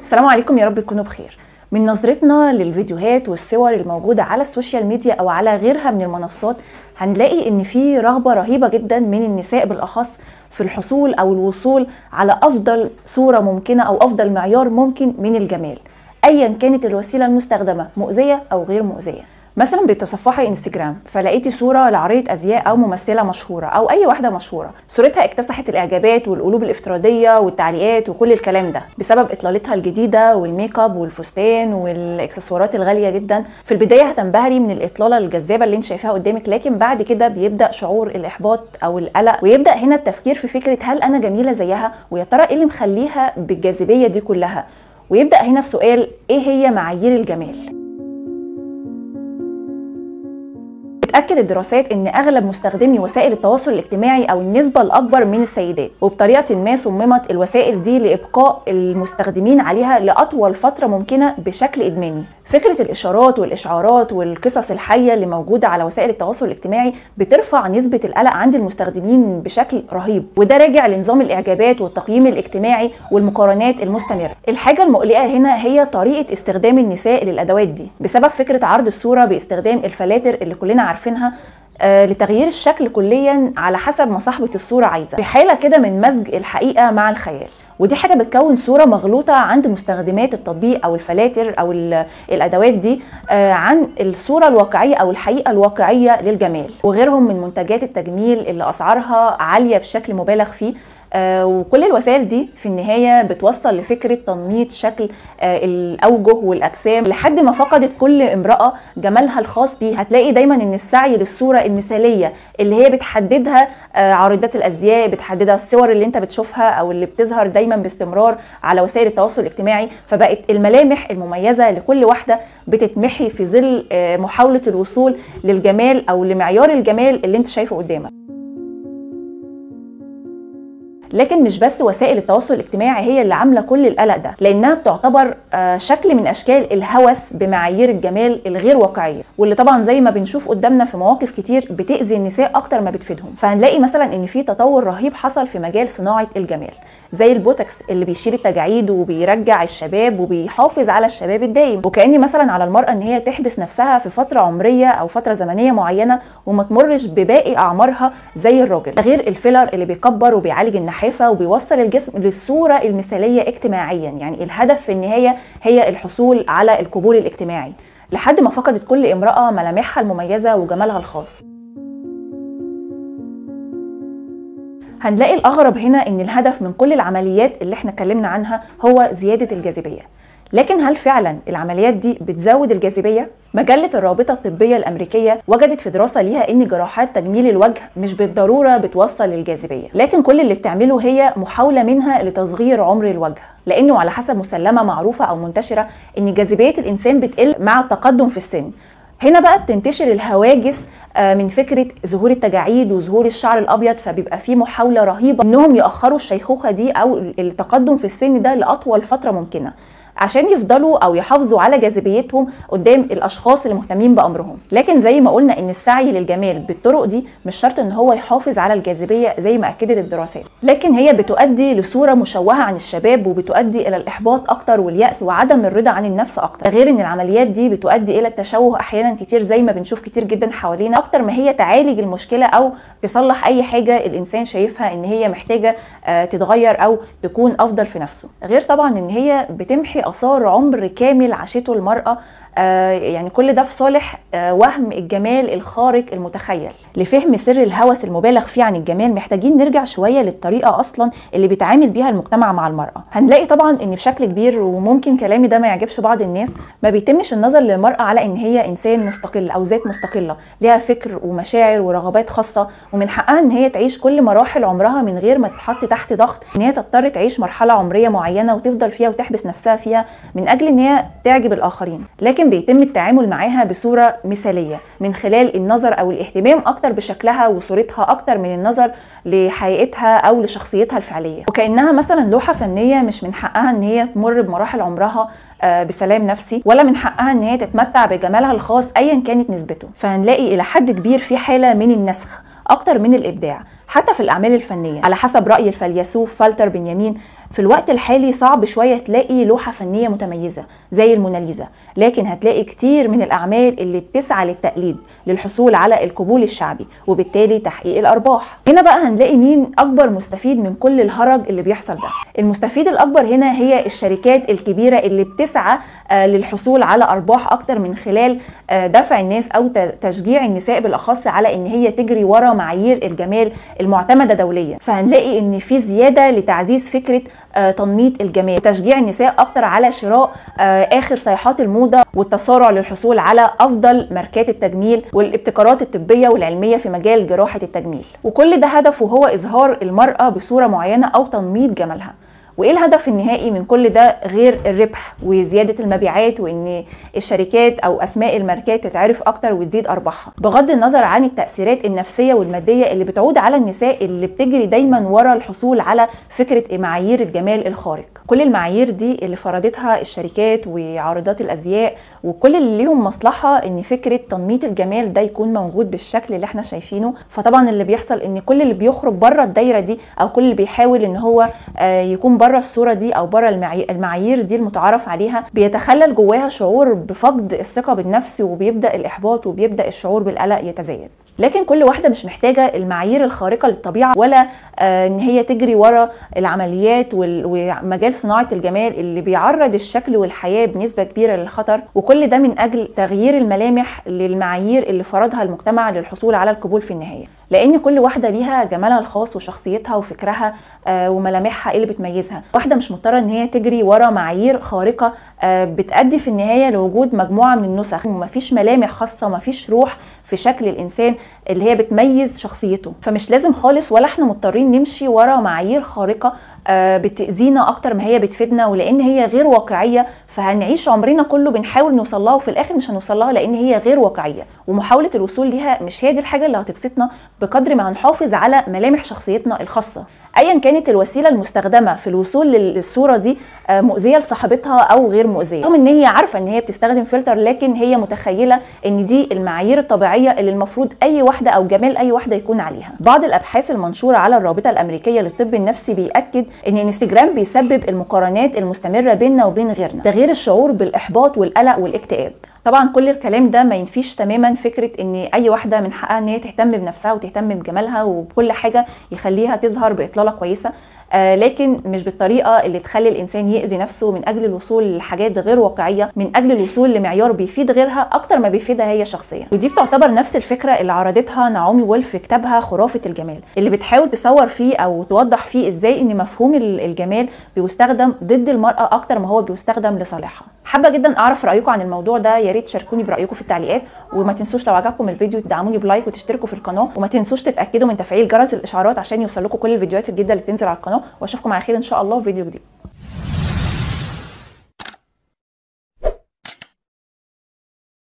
السلام عليكم، يا رب تكونوا بخير. من نظرتنا للفيديوهات والصور الموجودة على السوشيال ميديا أو على غيرها من المنصات، هنلاقي إن في رغبة رهيبة جدا من النساء بالأخص في الحصول أو الوصول على أفضل صورة ممكنة أو أفضل معيار ممكن من الجمال، أيا كانت الوسيلة المستخدمة مؤذية أو غير مؤذية. مثلا بتصفحي انستجرام فلقيتي صوره لعاريه ازياء او ممثله مشهوره او اي واحده مشهوره، صورتها اكتسحت الاعجابات والقلوب الافتراضيه والتعليقات وكل الكلام ده بسبب اطلالتها الجديده والميك اب والفستان والاكسسوارات الغاليه جدا. في البدايه هتنبهري من الاطلاله الجذابه اللي انت شايفاها قدامك، لكن بعد كده بيبدا شعور الاحباط او القلق، ويبدا هنا التفكير في فكره هل انا جميله زيها، ويا ترى ايه اللي مخليها بالجاذبيه دي كلها، ويبدا هنا السؤال ايه هي معايير الجمال. بتأكد الدراسات ان اغلب مستخدمي وسائل التواصل الاجتماعي او النسبة الاكبر من السيدات، وبطريقة ما صممت الوسائل دي لابقاء المستخدمين عليها لاطول فترة ممكنة بشكل ادماني. فكرة الاشارات والاشعارات والقصص الحية اللي موجودة على وسائل التواصل الاجتماعي بترفع نسبة القلق عند المستخدمين بشكل رهيب، وده راجع لنظام الاعجابات والتقييم الاجتماعي والمقارنات المستمرة. الحاجة المقلقة هنا هي طريقة استخدام النساء للادوات دي بسبب فكرة عرض الصورة باستخدام الفلاتر اللي كلنا عارفينها لتغيير الشكل كليا على حسب ما صاحبة الصورة عايزة، في حالة كده من مزج الحقيقة مع الخيال. ودي حاجة بتكون صورة مغلوطة عند مستخدمات التطبيق أو الفلاتر أو الأدوات دي عن الصورة الواقعية أو الحقيقة الواقعية للجمال، وغيرهم من منتجات التجميل اللي أسعارها عالية بشكل مبالغ فيه. وكل الوسائل دي في النهاية بتوصل لفكرة تنميط شكل الأوجه والأجسام لحد ما فقدت كل امرأة جمالها الخاص بيها. هتلاقي دايما ان السعي للصورة المثالية اللي هي بتحددها عارضات الأزياء، بتحددها الصور اللي انت بتشوفها أو اللي بتظهر دايما باستمرار على وسائل التواصل الاجتماعي، فبقت الملامح المميزة لكل واحدة بتتمحي في ظل محاولة الوصول للجمال أو لمعيار الجمال اللي انت شايفه قدامك. لكن مش بس وسائل التواصل الاجتماعي هي اللي عامله كل القلق ده، لانها بتعتبر شكل من اشكال الهوس بمعايير الجمال الغير واقعيه، واللي طبعا زي ما بنشوف قدامنا في مواقف كتير بتاذي النساء اكتر ما بتفيدهم. فهنلاقي مثلا ان في تطور رهيب حصل في مجال صناعه الجمال، زي البوتوكس اللي بيشيل التجاعيد وبيرجع الشباب وبيحافظ على الشباب الدائم، وكأن مثلا على المرأة ان هي تحبس نفسها في فتره عمريه او فتره زمنيه معينه وما تمرش بباقي اعمارها زي الراجل. ده غير الفيلر اللي بيكبر وبيعالج النحافه وبيوصل الجسم للصوره المثاليه اجتماعيا، يعني الهدف في النهايه هي الحصول على القبول الاجتماعي لحد ما فقدت كل امرأة ملامحها المميزة وجمالها الخاص. هنلاقي الأغرب هنا إن الهدف من كل العمليات اللي احنا اتكلمنا عنها هو زيادة الجاذبية، لكن هل فعلا العمليات دي بتزود الجاذبية؟ مجلة الرابطة الطبية الأمريكية وجدت في دراسة ليها إن جراحات تجميل الوجه مش بالضرورة بتوصل للجاذبية، لكن كل اللي بتعمله هي محاولة منها لتصغير عمر الوجه، لأنه على حسب مسلمة معروفة أو منتشرة إن جاذبية الإنسان بتقل مع التقدم في السن. هنا بقى بتنتشر الهواجس من فكرة ظهور التجاعيد وظهور الشعر الأبيض، فبيبقى في محاولة رهيبة إنهم يأخروا الشيخوخة دي أو التقدم في السن ده لأطول فترة ممكنة عشان يفضلوا او يحافظوا على جاذبيتهم قدام الاشخاص اللي مهتمين بامرهم. لكن زي ما قلنا ان السعي للجمال بالطرق دي مش شرط ان هو يحافظ على الجاذبيه زي ما اكدت الدراسات، لكن هي بتؤدي لصوره مشوهه عن الشباب وبتؤدي الى الاحباط اكتر واليأس وعدم الرضا عن النفس اكتر. غير ان العمليات دي بتؤدي الى التشوه احيانا كتير زي ما بنشوف كتير جدا حوالينا، اكتر ما هي تعالج المشكله او تصلح اي حاجه الانسان شايفها ان هي محتاجه تتغير او تكون افضل في نفسه. غير طبعا ان هي بتمحي آثار عمر كامل عاشته المرأة، يعني كل ده في صالح وهم الجمال الخارق المتخيل. لفهم سر الهوس المبالغ فيه عن الجمال محتاجين نرجع شوية للطريقة أصلا اللي بيتعامل بيها المجتمع مع المرأة. هنلاقي طبعا ان بشكل كبير، وممكن كلامي ده ما يعجبش بعض الناس، ما بيتمش النظر للمرأة على ان هي انسان مستقل او ذات مستقلة لها فكر ومشاعر ورغبات خاصة، ومن حقها ان هي تعيش كل مراحل عمرها من غير ما تتحط تحت ضغط ان هي تضطر تعيش مرحلة عمرية معينة وتفضل فيها وتحبس نفسها فيها من اجل ان هي تعجب الاخرين. لكن بيتم التعامل معاها بصورة مثالية من خلال النظر او الاهتمام اكتر بشكلها وصورتها اكتر من النظر لحقيقتها او لشخصيتها الفعلية، وكأنها مثلا لوحة فنية مش من حقها ان هي تمر بمراحل عمرها بسلام نفسي، ولا من حقها ان هي تتمتع بجمالها الخاص ايا كانت نسبته. فهنلاقي الى حد كبير في حالة من النسخ اكتر من الابداع حتى في الاعمال الفنيه. على حسب راي الفيلسوف فالتر بنيامين في الوقت الحالي صعب شوية تلاقي لوحة فنية متميزة زي الموناليزا، لكن هتلاقي كتير من الأعمال اللي بتسعى للتقليد للحصول على القبول الشعبي وبالتالي تحقيق الأرباح. هنا بقى هنلاقي مين أكبر مستفيد من كل الهرج اللي بيحصل ده. المستفيد الأكبر هنا هي الشركات الكبيرة اللي بتسعى للحصول على أرباح أكتر من خلال دفع الناس أو تشجيع النساء بالأخص على إن هي تجري ورا معايير الجمال المعتمدة دوليا. فهنلاقي إن في زيادة لتعزيز فكرة تنميط الجمال وتشجيع النساء أكتر على شراء آخر صيحات الموضة والتسارع للحصول على أفضل ماركات التجميل والابتكارات الطبية والعلمية في مجال جراحة التجميل. وكل ده هدفه هو إظهار المرأة بصورة معينة أو تنميط جمالها. وايه الهدف النهائي من كل ده غير الربح وزياده المبيعات وان الشركات او اسماء الماركات تتعرف اكتر وتزيد ارباحها، بغض النظر عن التاثيرات النفسيه والماديه اللي بتعود على النساء اللي بتجري دايما ورا الحصول على فكره معايير الجمال الخارق. كل المعايير دي اللي فرضتها الشركات وعارضات الازياء وكل اللي ليهم مصلحه ان فكره تنميط الجمال ده يكون موجود بالشكل اللي احنا شايفينه. فطبعا اللي بيحصل ان كل اللي بيخرج بره الدايره دي او كل اللي بيحاول ان هو يكون بره الصوره دي او بره المعايير دي المتعارف عليها بيتخلل جواها شعور بفقد الثقه بالنفس وبيبدا الاحباط وبيبدا الشعور بالقلق يتزايد. لكن كل واحده مش محتاجه المعايير الخارقه للطبيعه ولا ان هي تجري ورا العمليات ومجال صناعه الجمال اللي بيعرض الشكل والحياه بنسبه كبيره للخطر، وكل ده من اجل تغيير الملامح للمعايير اللي فرضها المجتمع للحصول على القبول في النهايه. لان كل واحده ليها جمالها الخاص وشخصيتها وفكرها وملامحها اللي بتميزها. واحده مش مضطره ان هي تجري ورا معايير خارقه بتؤدي في النهايه لوجود مجموعه من النسخ ومفيش ملامح خاصه ومفيش روح في شكل الانسان اللي هي بتميز شخصيته. فمش لازم خالص ولا احنا مضطرين نمشي ورا معايير خارقه بتأذينا اكتر ما هي بتفيدنا، ولان هي غير واقعيه فهنعيش عمرنا كله بنحاول نوصل لها وفي الاخر مش هنوصل لها لان هي غير واقعيه، ومحاوله الوصول ليها مش هي دي الحاجه اللي هتبسطنا بقدر ما هنحافظ على ملامح شخصيتنا الخاصه. ايا كانت الوسيله المستخدمه في الوصول للصوره دي مؤذيه لصاحبتها او غير مؤذيه، رغم ان هي عارفه ان هي بتستخدم فلتر لكن هي متخيله ان دي المعايير الطبيعيه اللي المفروض اي واحده او جمال اي واحده يكون عليها. بعض الابحاث المنشوره على الرابطه الامريكيه للطب النفسي بيأكد ان انستجرام بيسبب المقارنات المستمره بيننا وبين غيرنا، ده غير الشعور بالاحباط والقلق والاكتئاب. طبعا كل الكلام ده ما ينفيش تماما فكره ان اي واحده من حقها ان هي تهتم بنفسها وتهتم بجمالها وبكل حاجه يخليها تظهر باطلاله كويسه، لكن مش بالطريقه اللي تخلي الانسان يأذي نفسه من اجل الوصول لحاجات غير واقعيه، من اجل الوصول لمعيار بيفيد غيرها اكتر ما بيفيدها هي شخصيا. ودي بتعتبر نفس الفكره اللي عرضتها نعومي وولف في كتابها خرافه الجمال، اللي بتحاول تصور فيه او توضح فيه ازاي ان مفهوم الجمال بيستخدم ضد المراه اكتر ما هو بيستخدم لصالحها. حابه جدا اعرف رايكم عن الموضوع ده، يا ريت تشاركوني برايكم في التعليقات، وما تنسوش لو عجبكم الفيديو تدعموني بلايك وتشتركوا في القناه، وما تنسوش تتاكدوا من تفعيل جرس الاشعارات عشان يوصل لكم كل الفيديوهات الجديده اللي بتنزل على القناه. واشوفكم على خير ان شاء الله في فيديو جديد.